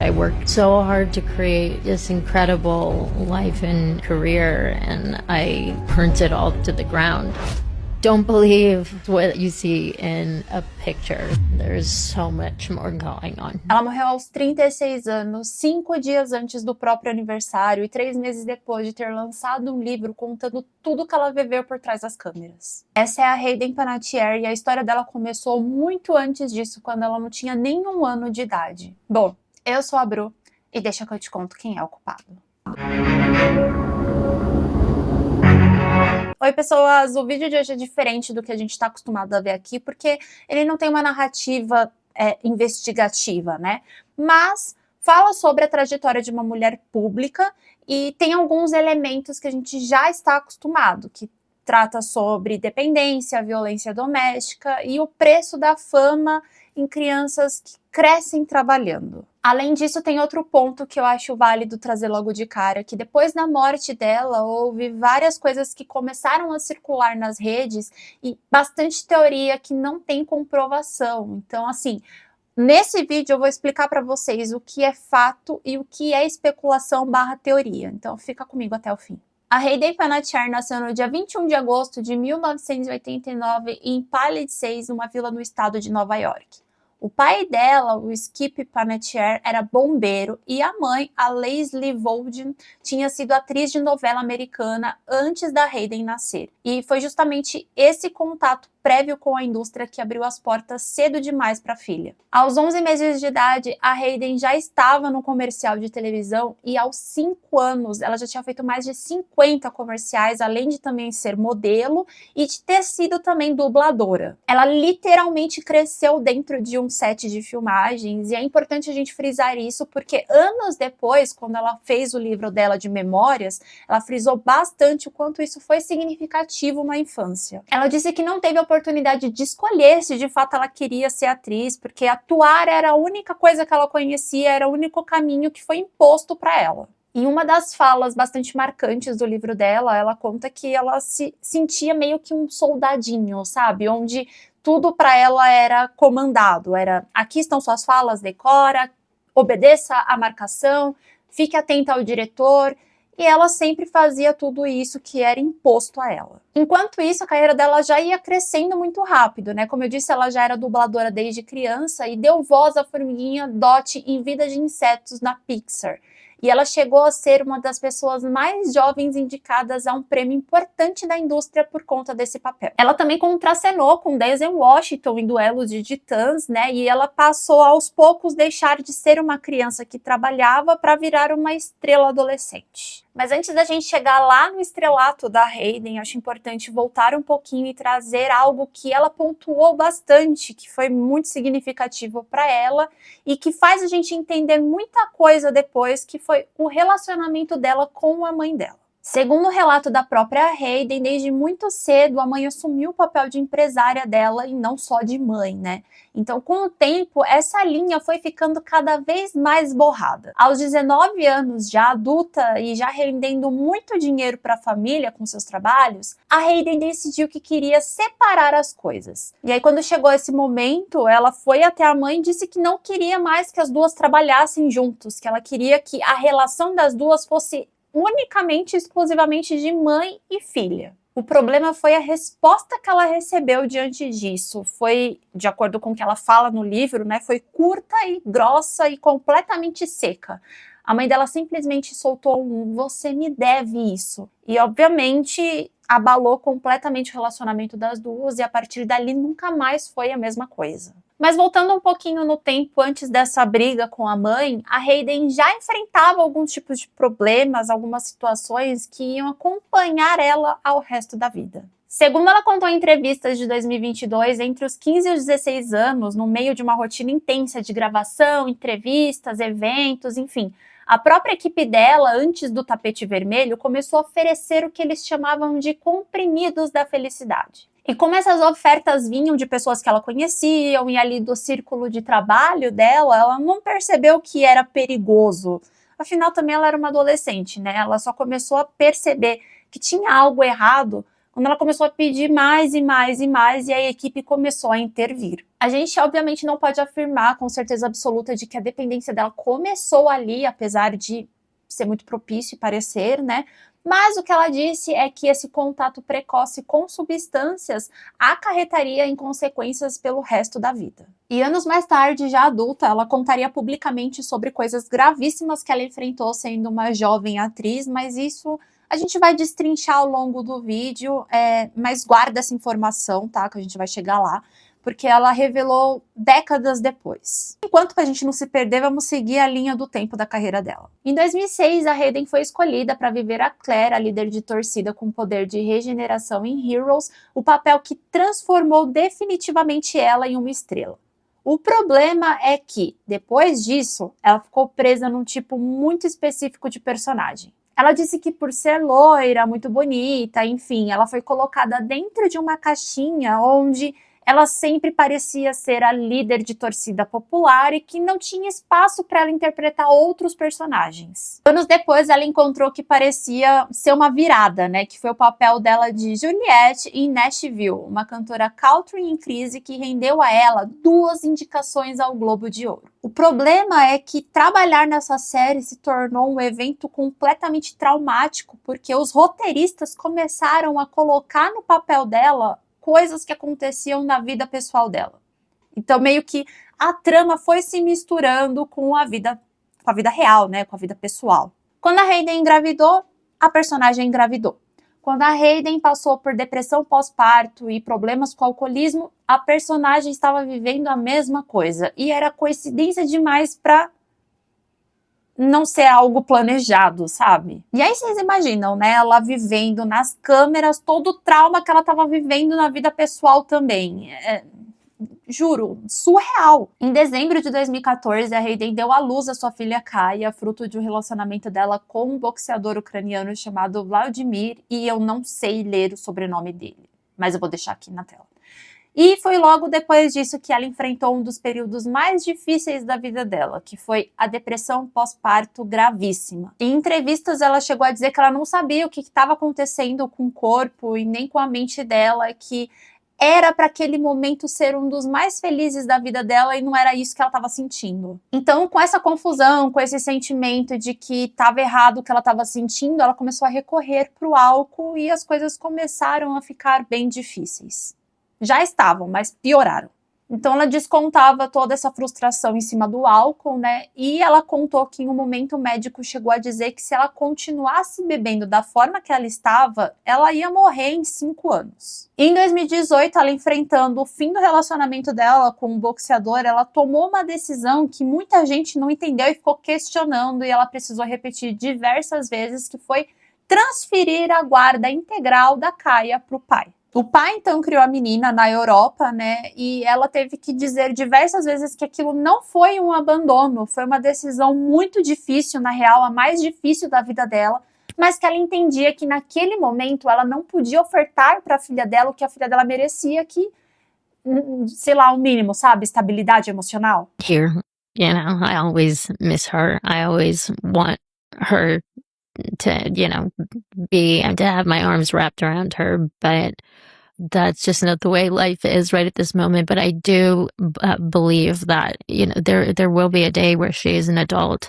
I worked so hard to create this incredible life and career, and I burnt it all to the ground. Don't believe what you see in a picture. There's so much more going on. Ela morreu aos 36 anos, 5 dias antes do próprio aniversário e 3 meses depois de ter lançado um livro contando tudo que ela viveu por trás das câmeras. Essa é a Hayden Panettiere e a história dela começou muito antes disso, quando ela não tinha nem 1 ano de idade. Bom, eu sou a Bru e deixa que eu te conto quem é o culpado. Oi pessoas, o vídeo de hoje é diferente do que a gente está acostumado a ver aqui, porque ele não tem uma narrativa investigativa, né? Mas fala sobre a trajetória de uma mulher pública e tem alguns elementos que a gente já está acostumado, que trata sobre dependência, violência doméstica e o preço da fama em crianças que crescem trabalhando. Além disso, tem outro ponto que eu acho válido trazer logo de cara, que depois da morte dela, houve várias coisas que começaram a circular nas redes e bastante teoria que não tem comprovação. Então, assim, nesse vídeo eu vou explicar para vocês o que é fato e o que é especulação / teoria. Então, fica comigo até o fim. A Hayden Panettiere nasceu no dia 21 de agosto de 1989 em Palisades, uma vila no estado de Nova York. O pai dela, o Skip Panettiere, era bombeiro e a mãe, a Leslie Volden, tinha sido atriz de novela americana antes da Hayden nascer. E foi justamente esse contato prévio com a indústria que abriu as portas cedo demais para a filha. Aos 11 meses de idade, a Hayden já estava no comercial de televisão e aos 5 anos ela já tinha feito mais de 50 comerciais, além de também ser modelo e de ter sido também dubladora. Ela literalmente cresceu dentro de um set de filmagens e é importante a gente frisar isso porque anos depois, quando ela fez o livro dela de memórias, ela frisou bastante o quanto isso foi significativo na infância. Ela disse que não teve a oportunidade de escolher se de fato ela queria ser atriz, porque atuar era a única coisa que ela conhecia, era o único caminho que foi imposto para ela. Em uma das falas bastante marcantes do livro dela, ela conta que ela se sentia meio que um soldadinho, sabe? Onde tudo para ela era comandado, era aqui estão suas falas, decora, obedeça à marcação, fique atenta ao diretor. E ela sempre fazia tudo isso que era imposto a ela. Enquanto isso, a carreira dela já ia crescendo muito rápido, né? Como eu disse, ela já era dubladora desde criança e deu voz à formiguinha Dot em Vida de Insetos na Pixar. E ela chegou a ser uma das pessoas mais jovens indicadas a um prêmio importante da indústria por conta desse papel. Ela também contracenou com Denzel Washington em Duelo de Titãs, né? E ela passou aos poucos deixar de ser uma criança que trabalhava para virar uma estrela adolescente. Mas antes da gente chegar lá no estrelato da Hayden, acho importante voltar um pouquinho e trazer algo que ela pontuou bastante, que foi muito significativo para ela e que faz a gente entender muita coisa depois, que foi o relacionamento dela com a mãe dela. Segundo o relato da própria Hayden, desde muito cedo a mãe assumiu o papel de empresária dela e não só de mãe, né? Então, com o tempo, essa linha foi ficando cada vez mais borrada. Aos 19 anos, já adulta e já rendendo muito dinheiro para a família com seus trabalhos, a Hayden decidiu que queria separar as coisas. E aí, quando chegou esse momento, ela foi até a mãe e disse que não queria mais que as duas trabalhassem juntos, que ela queria que a relação das duas fosse unicamente, exclusivamente de mãe e filha. O problema foi a resposta que ela recebeu diante disso. Foi, de acordo com o que ela fala no livro, né, foi curta e grossa e completamente seca. A mãe dela simplesmente soltou um "você me deve isso". E, obviamente, abalou completamente o relacionamento das duas e a partir dali nunca mais foi a mesma coisa. Mas voltando um pouquinho no tempo antes dessa briga com a mãe, a Hayden já enfrentava alguns tipos de problemas, algumas situações que iam acompanhar ela ao resto da vida. Segundo ela contou em entrevistas de 2022, entre os 15 e os 16 anos, no meio de uma rotina intensa de gravação, entrevistas, eventos, enfim, a própria equipe dela, antes do tapete vermelho, começou a oferecer o que eles chamavam de comprimidos da felicidade. E como essas ofertas vinham de pessoas que ela conhecia e ali do círculo de trabalho dela, ela não percebeu que era perigoso. Afinal, também ela era uma adolescente, né? Ela só começou a perceber que tinha algo errado quando ela começou a pedir mais e mais e mais, e a equipe começou a intervir. A gente, obviamente, não pode afirmar com certeza absoluta de que a dependência dela começou ali, apesar de ser muito propício e parecer, né? Mas o que ela disse é que esse contato precoce com substâncias acarretaria em consequências pelo resto da vida. E anos mais tarde, já adulta, ela contaria publicamente sobre coisas gravíssimas que ela enfrentou sendo uma jovem atriz, mas isso a gente vai destrinchar ao longo do vídeo, mas guarda essa informação, tá? Que a gente vai chegar lá, porque ela revelou décadas depois. Enquanto a gente não se perder, vamos seguir a linha do tempo da carreira dela. Em 2006, a Hayden foi escolhida para viver a Claire, a líder de torcida com poder de regeneração em Heroes, o papel que transformou definitivamente ela em uma estrela. O problema é que, depois disso, ela ficou presa num tipo muito específico de personagem. Ela disse que por ser loira, muito bonita, enfim, ela foi colocada dentro de uma caixinha onde ela sempre parecia ser a líder de torcida popular e que não tinha espaço para ela interpretar outros personagens. Anos depois, ela encontrou que parecia ser uma virada, né? Que foi o papel dela de Juliette em Nashville, uma cantora country em crise que rendeu a ela 2 indicações ao Globo de Ouro. O problema é que trabalhar nessa série se tornou um evento completamente traumático, porque os roteiristas começaram a colocar no papel dela coisas que aconteciam na vida pessoal dela. Então, meio que a trama foi se misturando com a vida real, né? Com a vida pessoal. Quando a Hayden engravidou, a personagem engravidou. Quando a Hayden passou por depressão pós-parto e problemas com alcoolismo, a personagem estava vivendo a mesma coisa. E era coincidência demais para não ser algo planejado, sabe? E aí vocês imaginam, né, ela vivendo nas câmeras todo o trauma que ela estava vivendo na vida pessoal também. Juro, surreal. Em dezembro de 2014, a Hayden deu à luz a sua filha Kaya, fruto de um relacionamento dela com um boxeador ucraniano chamado Vladimir, e eu não sei ler o sobrenome dele, mas eu vou deixar aqui na tela. E foi logo depois disso que ela enfrentou um dos períodos mais difíceis da vida dela, que foi a depressão pós-parto gravíssima. Em entrevistas, ela chegou a dizer que ela não sabia o que estava acontecendo com o corpo e nem com a mente dela, que era para aquele momento ser um dos mais felizes da vida dela e não era isso que ela estava sentindo. Então, com essa confusão, com esse sentimento de que estava errado o que ela estava sentindo, ela começou a recorrer para o álcool e as coisas começaram a ficar bem difíceis. Já estavam, mas pioraram. Então ela descontava toda essa frustração em cima do álcool, né? E ela contou que em um momento o médico chegou a dizer que se ela continuasse bebendo da forma que ela estava, ela ia morrer em 5 anos. E em 2018, ela enfrentando o fim do relacionamento dela com um boxeador, ela tomou uma decisão que muita gente não entendeu e ficou questionando, e ela precisou repetir diversas vezes, que foi transferir a guarda integral da Kaya para o pai. O pai, então, criou a menina na Europa, né, e ela teve que dizer diversas vezes que aquilo não foi um abandono, foi uma decisão muito difícil, na real, a mais difícil da vida dela, mas que ela entendia que naquele momento ela não podia ofertar para a filha dela o que a filha dela merecia, que, sei lá, o mínimo, sabe, estabilidade emocional. Here, I always miss her. I always want her to, to have my arms wrapped around her, but that's just not the way life is right at this moment. But I do believe that, there will be a day where she is an adult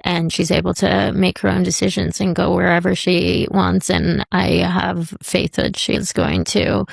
and she's able to make her own decisions and go wherever she wants. And I have faith that she is going to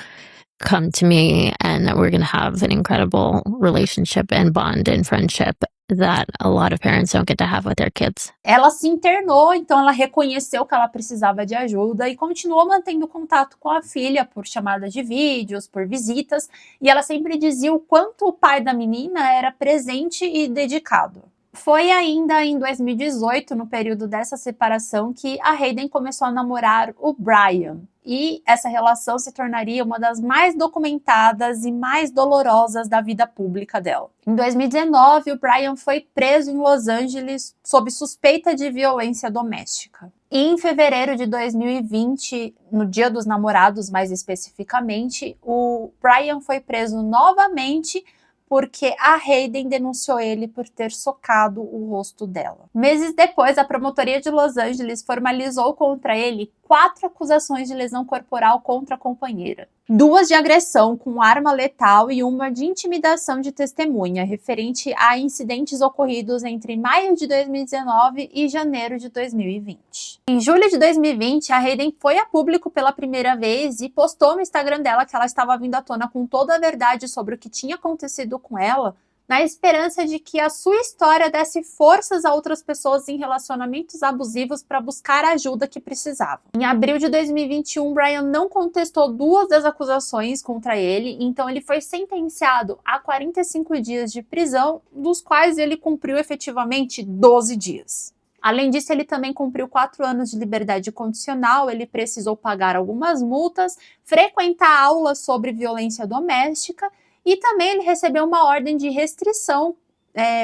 come to me and that we're going to have an incredible relationship and bond and friendship that a lot of parents don't get to have with their kids. Ela se internou, então ela reconheceu que ela precisava de ajuda e continuou mantendo contato com a filha por chamada de vídeos, por visitas, e ela sempre dizia o quanto o pai da menina era presente e dedicado. Foi ainda em 2018, no período dessa separação, que a Hayden começou a namorar o Brian. E essa relação se tornaria uma das mais documentadas e mais dolorosas da vida pública dela. Em 2019, o Brian foi preso em Los Angeles sob suspeita de violência doméstica. E em fevereiro de 2020, no Dia dos Namorados mais especificamente, o Brian foi preso novamente porque a Hayden denunciou ele por ter socado o rosto dela. Meses depois, a promotoria de Los Angeles formalizou contra ele 4 acusações de lesão corporal contra a companheira. 2 de agressão com arma letal e 1 de intimidação de testemunha, referente a incidentes ocorridos entre maio de 2019 e janeiro de 2020. Em julho de 2020, a Hayden foi a público pela primeira vez e postou no Instagram dela que ela estava vindo à tona com toda a verdade sobre o que tinha acontecido com ela, na esperança de que a sua história desse forças a outras pessoas em relacionamentos abusivos para buscar a ajuda que precisavam. Em abril de 2021, Brian não contestou 2 das acusações contra ele, então ele foi sentenciado a 45 dias de prisão, dos quais ele cumpriu efetivamente 12 dias. Além disso, ele também cumpriu 4 anos de liberdade condicional, ele precisou pagar algumas multas, frequentar aulas sobre violência doméstica, e também ele recebeu uma ordem de restrição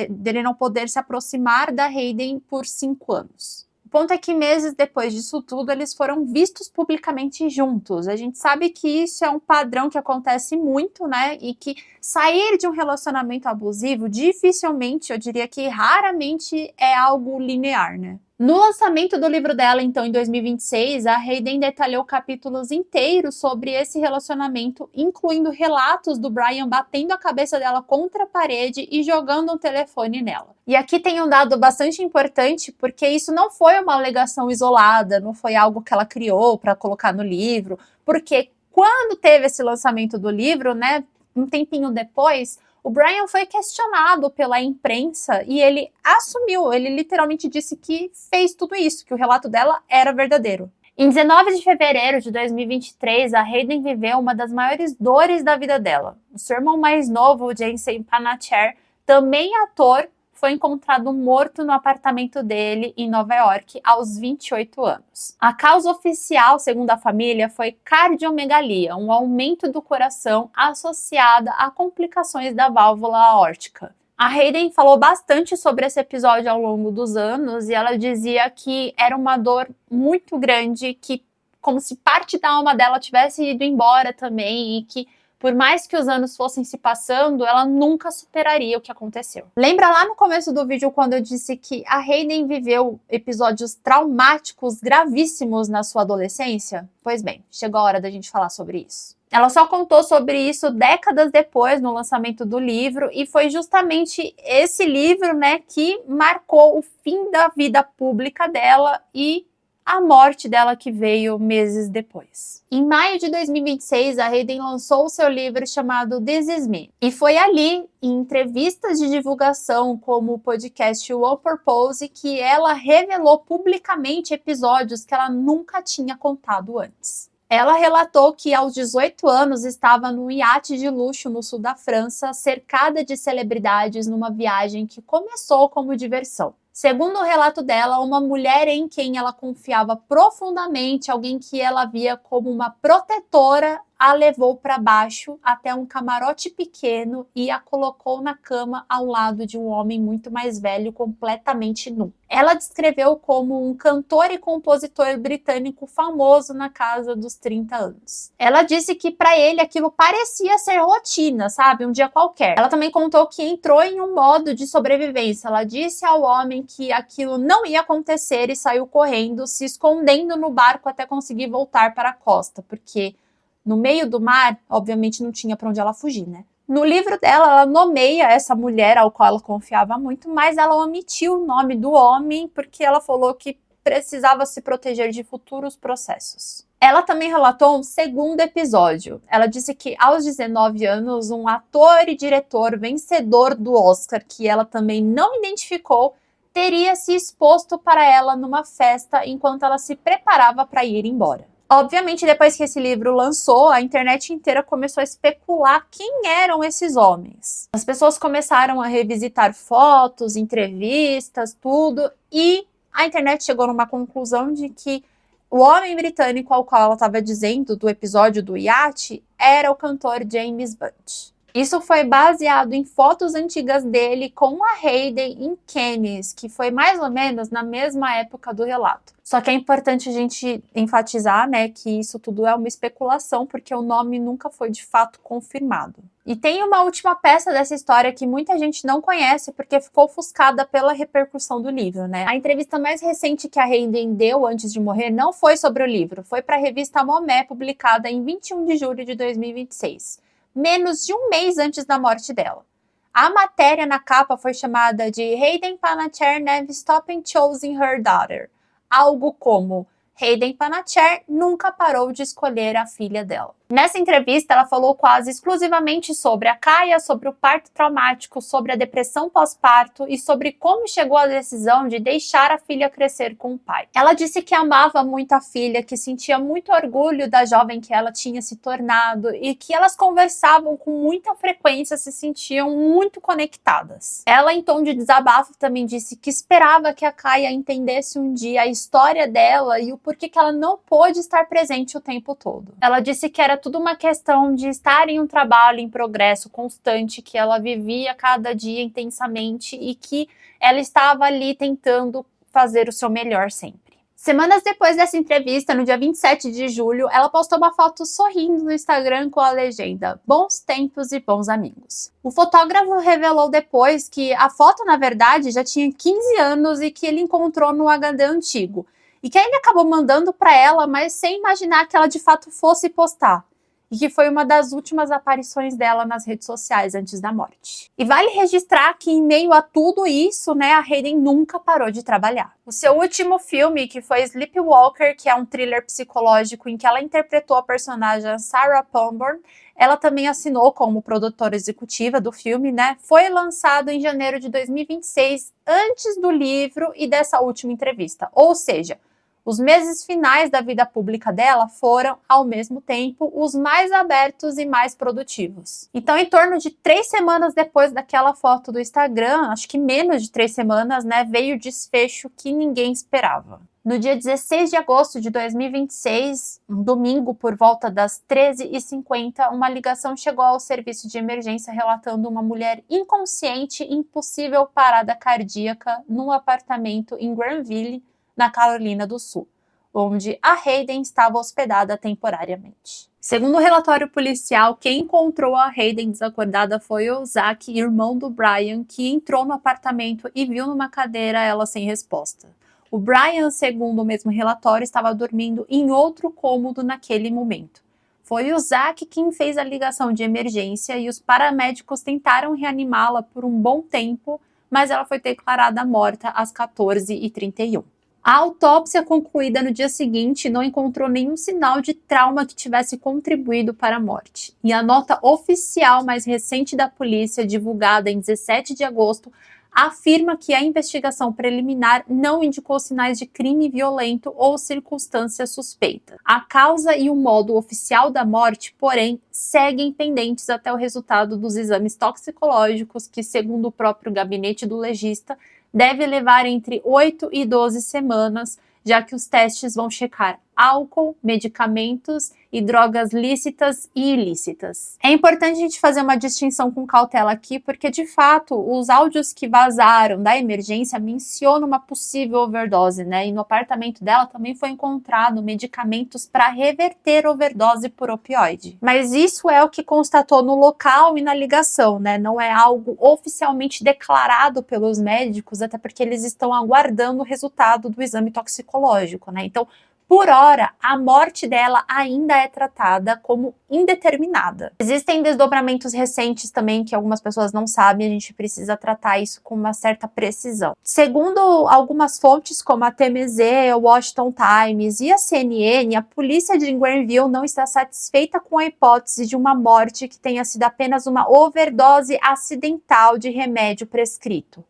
dele não poder se aproximar da Hayden por 5 anos. O ponto é que meses depois disso tudo, eles foram vistos publicamente juntos. A gente sabe que isso é um padrão que acontece muito, né? E que sair de um relacionamento abusivo, dificilmente, eu diria que raramente é algo linear, né? No lançamento do livro dela, então, em 2026, a Hayden detalhou capítulos inteiros sobre esse relacionamento, incluindo relatos do Brian batendo a cabeça dela contra a parede e jogando um telefone nela. E aqui tem um dado bastante importante, porque isso não foi uma alegação isolada, não foi algo que ela criou para colocar no livro, porque quando teve esse lançamento do livro, né, um tempinho depois, o Brian foi questionado pela imprensa e ele assumiu, ele literalmente disse que fez tudo isso, que o relato dela era verdadeiro. Em 19 de fevereiro de 2023, a Hayden viveu uma das maiores dores da vida dela. O seu irmão mais novo, o Jensen Panettiere, também ator, foi encontrado morto no apartamento dele em Nova York aos 28 anos. A causa oficial, segundo a família, foi cardiomegalia, um aumento do coração associada a complicações da válvula aórtica. A Hayden falou bastante sobre esse episódio ao longo dos anos e ela dizia que era uma dor muito grande, que como se parte da alma dela tivesse ido embora também e que por mais que os anos fossem se passando, ela nunca superaria o que aconteceu. Lembra lá no começo do vídeo quando eu disse que a Hayden viveu episódios traumáticos gravíssimos na sua adolescência? Pois bem, chegou a hora da gente falar sobre isso. Ela só contou sobre isso décadas depois, no lançamento do livro, e foi justamente esse livro, né, que marcou o fim da vida pública dela e a morte dela que veio meses depois. Em maio de 2026, a Hayden lançou o seu livro chamado This Is Me. E foi ali, em entrevistas de divulgação como o podcast One Purpose, que ela revelou publicamente episódios que ela nunca tinha contado antes. Ela relatou que aos 18 anos estava num iate de luxo no sul da França, cercada de celebridades numa viagem que começou como diversão. Segundo o relato dela, uma mulher em quem ela confiava profundamente, alguém que ela via como uma protetora, a levou para baixo até um camarote pequeno e a colocou na cama ao lado de um homem muito mais velho, completamente nu. Ela descreveu como um cantor e compositor britânico famoso na casa dos 30 anos. Ela disse que para ele aquilo parecia ser rotina, sabe? Um dia qualquer. Ela também contou que entrou em um modo de sobrevivência. Ela disse ao homem que aquilo não ia acontecer e saiu correndo, se escondendo no barco até conseguir voltar para a costa, porque no meio do mar, obviamente não tinha para onde ela fugir, né? No livro dela, ela nomeia essa mulher ao qual ela confiava muito, mas ela omitiu o nome do homem porque ela falou que precisava se proteger de futuros processos. Ela também relatou um segundo episódio. Ela disse que aos 19 anos, um ator e diretor vencedor do Oscar, que ela também não identificou, teria se exposto para ela numa festa enquanto ela se preparava para ir embora. Obviamente, depois que esse livro lançou, a internet inteira começou a especular quem eram esses homens. As pessoas começaram a revisitar fotos, entrevistas, tudo, e a internet chegou numa conclusão de que o homem britânico ao qual ela estava dizendo do episódio do iate era o cantor James Blunt. Isso foi baseado em fotos antigas dele com a Hayden em Cannes, que foi mais ou menos na mesma época do relato. Só que é importante a gente enfatizar, né, que isso tudo é uma especulação, porque o nome nunca foi de fato confirmado. E tem uma última peça dessa história que muita gente não conhece porque ficou ofuscada pela repercussão do livro, né? A entrevista mais recente que a Hayden deu antes de morrer não foi sobre o livro, foi para a revista Momé, publicada em 21 de julho de 2026. Menos de um mês antes da morte dela. A matéria na capa foi chamada de Hayden Panettiere never stopped choosing her daughter. Algo como Hayden Panettiere nunca parou de escolher a filha dela. Nessa entrevista, ela falou quase exclusivamente sobre a Kaya, sobre o parto traumático, sobre a depressão pós-parto e sobre como chegou à decisão de deixar a filha crescer com o pai. Ela disse que amava muito a filha, que sentia muito orgulho da jovem que ela tinha se tornado e que elas conversavam com muita frequência, se sentiam muito conectadas. Ela, em tom de desabafo, também disse que esperava que a Kaya entendesse um dia a história dela e o porquê que ela não pôde estar presente o tempo todo. Ela disse que era tudo uma questão de estar em um trabalho em progresso constante, que ela vivia cada dia intensamente e que ela estava ali tentando fazer o seu melhor sempre. Semanas depois dessa entrevista, no dia 27 de julho, ela postou uma foto sorrindo no Instagram com a legenda "Bons tempos e bons amigos". O fotógrafo revelou depois que a foto, na verdade, já tinha 15 anos e que ele encontrou no HD antigo. E que ele acabou mandando para ela, mas sem imaginar que ela de fato fosse postar. E que foi uma das últimas aparições dela nas redes sociais antes da morte. E vale registrar que em meio a tudo isso, né, a Hayden nunca parou de trabalhar. O seu último filme, que foi Sleepwalker, que é um thriller psicológico em que ela interpretou a personagem Sarah Pomborn, ela também assinou como produtora executiva do filme, né? Foi lançado em janeiro de 2026, antes do livro e dessa última entrevista. Ou seja, os meses finais da vida pública dela foram, ao mesmo tempo, os mais abertos e mais produtivos. Então, em torno de 3 semanas depois daquela foto do Instagram, acho que menos de 3 semanas, né, veio o desfecho que ninguém esperava. No dia 16 de agosto de 2026, um domingo, por volta das 13h50, uma ligação chegou ao serviço de emergência relatando uma mulher inconsciente e impossível parada cardíaca num apartamento em Granville, na Carolina do Sul, onde a Hayden estava hospedada temporariamente. Segundo o relatório policial, quem encontrou a Hayden desacordada foi o Zach, irmão do Brian, que entrou no apartamento e viu numa cadeira ela sem resposta. O Brian, segundo o mesmo relatório, estava dormindo em outro cômodo naquele momento. Foi o Zach quem fez a ligação de emergência e os paramédicos tentaram reanimá-la por um bom tempo, mas ela foi declarada morta às 14h31. A autópsia concluída no dia seguinte não encontrou nenhum sinal de trauma que tivesse contribuído para a morte. E a nota oficial mais recente da polícia, divulgada em 17 de agosto, afirma que a investigação preliminar não indicou sinais de crime violento ou circunstância suspeita. A causa e o modo oficial da morte, porém, seguem pendentes até o resultado dos exames toxicológicos, que, segundo o próprio gabinete do legista, deve levar entre 8 e 12 semanas, já que os testes vão checar álcool, medicamentos e drogas lícitas e ilícitas. É importante a gente fazer uma distinção com cautela aqui, porque de fato os áudios que vazaram da emergência mencionam uma possível overdose, né? E no apartamento dela também foi encontrado medicamentos para reverter overdose por opioide. Mas isso é o que constatou no local e na ligação, né? Não é algo oficialmente declarado pelos médicos, até porque eles estão aguardando o resultado do exame toxicológico, né? Então, por hora, a morte dela ainda é tratada como indeterminada. Existem desdobramentos recentes também que algumas pessoas não sabem, a gente precisa tratar isso com uma certa precisão. Segundo algumas fontes, como a TMZ, o Washington Times e a CNN, a polícia de Granville não está satisfeita com a hipótese de uma morte que tenha sido apenas uma overdose acidental de remédio prescrito.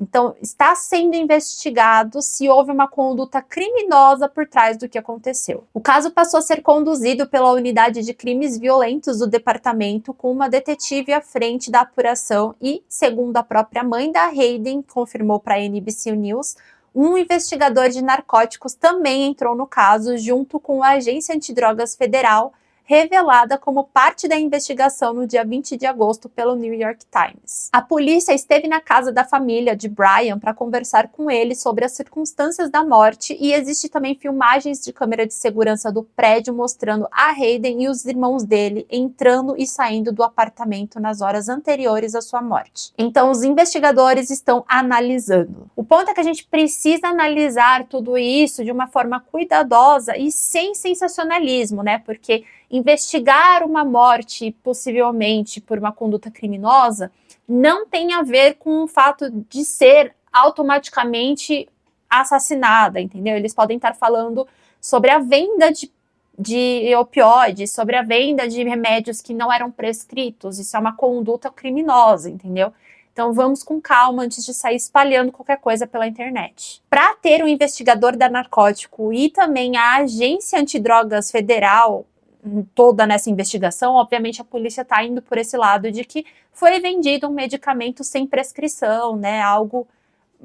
Então, está sendo investigado se houve uma conduta criminosa por trás do que aconteceu. O caso passou a ser conduzido pela Unidade de Crimes Violentos do departamento, com uma detetive à frente da apuração e, segundo a própria mãe da Hayden, confirmou para a NBC News, um investigador de narcóticos também entrou no caso, junto com a Agência Antidrogas Federal, revelada como parte da investigação no dia 20 de agosto pelo New York Times. A polícia esteve na casa da família de Brian para conversar com ele sobre as circunstâncias da morte e existe também filmagens de câmera de segurança do prédio mostrando a Hayden e os irmãos dele entrando e saindo do apartamento nas horas anteriores à sua morte. Então, os investigadores estão analisando. O ponto é que a gente precisa analisar tudo isso de uma forma cuidadosa e sem sensacionalismo, né? Porque investigar uma morte, possivelmente por uma conduta criminosa, não tem a ver com o fato de ser automaticamente assassinada, entendeu? Eles podem estar falando sobre a venda de opioides, sobre a venda de remédios que não eram prescritos. Isso é uma conduta criminosa, entendeu? Então vamos com calma antes de sair espalhando qualquer coisa pela internet. Para ter um investigador da narcótico e também a Agência Antidrogas Federal toda nessa investigação, obviamente a polícia está indo por esse lado de que foi vendido um medicamento sem prescrição, né? Algo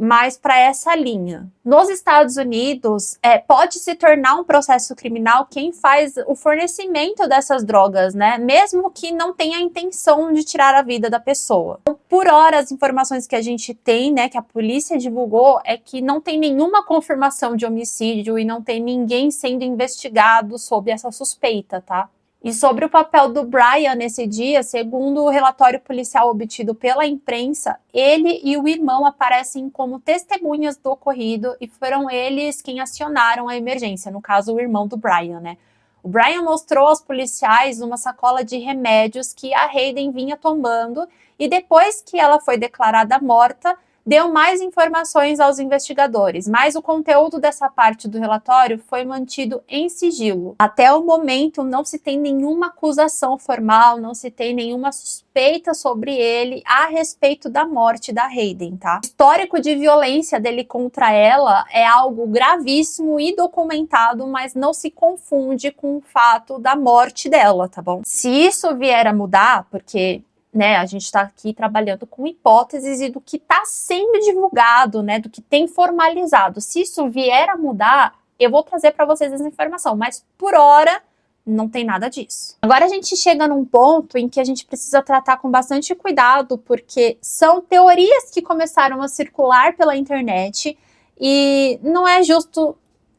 mais para essa linha. Nos Estados Unidos, pode se tornar um processo criminal quem faz o fornecimento dessas drogas, né? Mesmo que não tenha a intenção de tirar a vida da pessoa. Então, por hora, as informações que a gente tem, né, que a polícia divulgou, é que não tem nenhuma confirmação de homicídio e não tem ninguém sendo investigado sob essa suspeita, tá? E sobre o papel do Brian nesse dia, segundo o relatório policial obtido pela imprensa, ele e o irmão aparecem como testemunhas do ocorrido e foram eles quem acionaram a emergência, no caso o irmão do Brian, né? O Brian mostrou aos policiais uma sacola de remédios que a Hayden vinha tomando e depois que ela foi declarada morta, deu mais informações aos investigadores, mas o conteúdo dessa parte do relatório foi mantido em sigilo. Até o momento, não se tem nenhuma acusação formal, não se tem nenhuma suspeita sobre ele a respeito da morte da Hayden, tá? O histórico de violência dele contra ela é algo gravíssimo e documentado, mas não se confunde com o fato da morte dela, tá bom? Se isso vier a mudar, porque né, a gente está aqui trabalhando com hipóteses e do que está sendo divulgado, né, do que tem formalizado. Se isso vier a mudar, eu vou trazer para vocês essa informação, mas por hora não tem nada disso. Agora a gente chega num ponto em que a gente precisa tratar com bastante cuidado, porque são teorias que começaram a circular pela internet e não é justo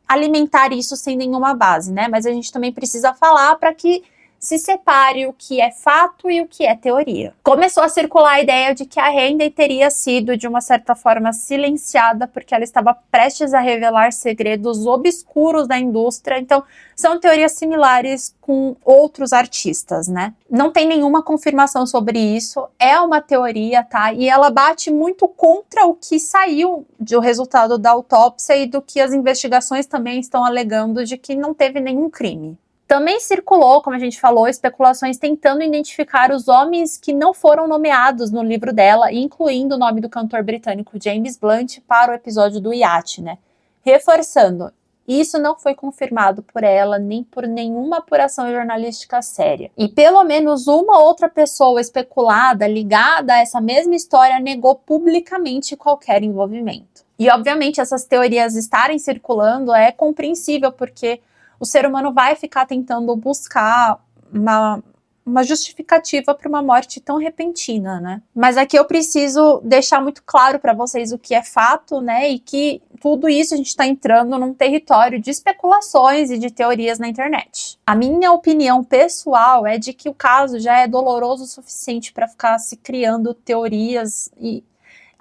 alimentar isso sem nenhuma base, né? Mas a gente também precisa falar para que se separe o que é fato e o que é teoria. Começou a circular a ideia de que a Hayden teria sido, de uma certa forma, silenciada porque ela estava prestes a revelar segredos obscuros da indústria. Então, são teorias similares com outros artistas, né? Não tem nenhuma confirmação sobre isso, é uma teoria, tá? E ela bate muito contra o que saiu do resultado da autópsia e do que as investigações também estão alegando de que não teve nenhum crime. Também circulou, como a gente falou, especulações tentando identificar os homens que não foram nomeados no livro dela, incluindo o nome do cantor britânico James Blunt para o episódio do iate, né? Reforçando, isso não foi confirmado por ela, nem por nenhuma apuração jornalística séria. E pelo menos uma outra pessoa especulada, ligada a essa mesma história, negou publicamente qualquer envolvimento. E obviamente essas teorias estarem circulando é compreensível, porque o ser humano vai ficar tentando buscar uma justificativa para uma morte tão repentina, né? Mas aqui eu preciso deixar muito claro para vocês o que é fato, né? E que tudo isso a gente está entrando num território de especulações e de teorias na internet. A minha opinião pessoal é de que o caso já é doloroso o suficiente para ficar se criando teorias e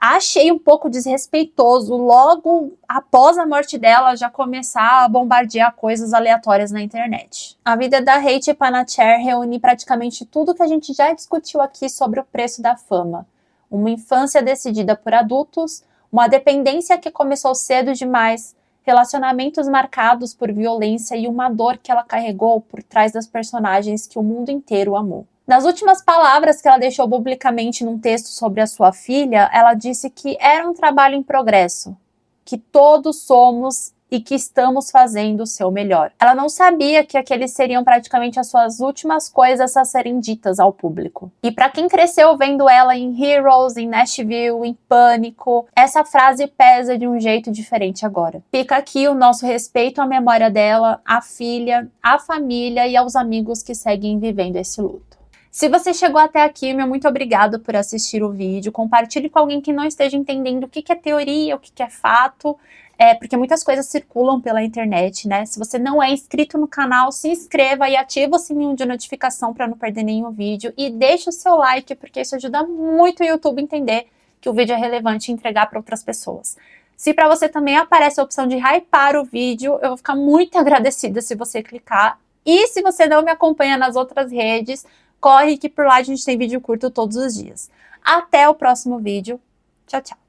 achei um pouco desrespeitoso logo após a morte dela já começar a bombardear coisas aleatórias na internet. A vida da Rachel Panettiere reúne praticamente tudo que a gente já discutiu aqui sobre o preço da fama. Uma infância decidida por adultos, uma dependência que começou cedo demais, relacionamentos marcados por violência e uma dor que ela carregou por trás das personagens que o mundo inteiro amou. Nas últimas palavras que ela deixou publicamente num texto sobre a sua filha, ela disse que era um trabalho em progresso, que todos somos e que estamos fazendo o seu melhor. Ela não sabia que aqueles seriam praticamente as suas últimas coisas a serem ditas ao público. E para quem cresceu vendo ela em Heroes, em Nashville, em Pânico, essa frase pesa de um jeito diferente agora. Fica aqui o nosso respeito à memória dela, à filha, à família e aos amigos que seguem vivendo esse luto. Se você chegou até aqui, meu muito obrigado por assistir o vídeo. Compartilhe com alguém que não esteja entendendo o que é teoria, o que é fato, porque muitas coisas circulam pela internet, né? Se você não é inscrito no canal, se inscreva e ativa o sininho de notificação para não perder nenhum vídeo. E deixe o seu like, porque isso ajuda muito o YouTube a entender que o vídeo é relevante e entregar para outras pessoas. Se para você também aparece a opção de hypar o vídeo, eu vou ficar muito agradecida se você clicar. E se você não me acompanha nas outras redes, corre que por lá a gente tem vídeo curto todos os dias. Até o próximo vídeo. Tchau, tchau.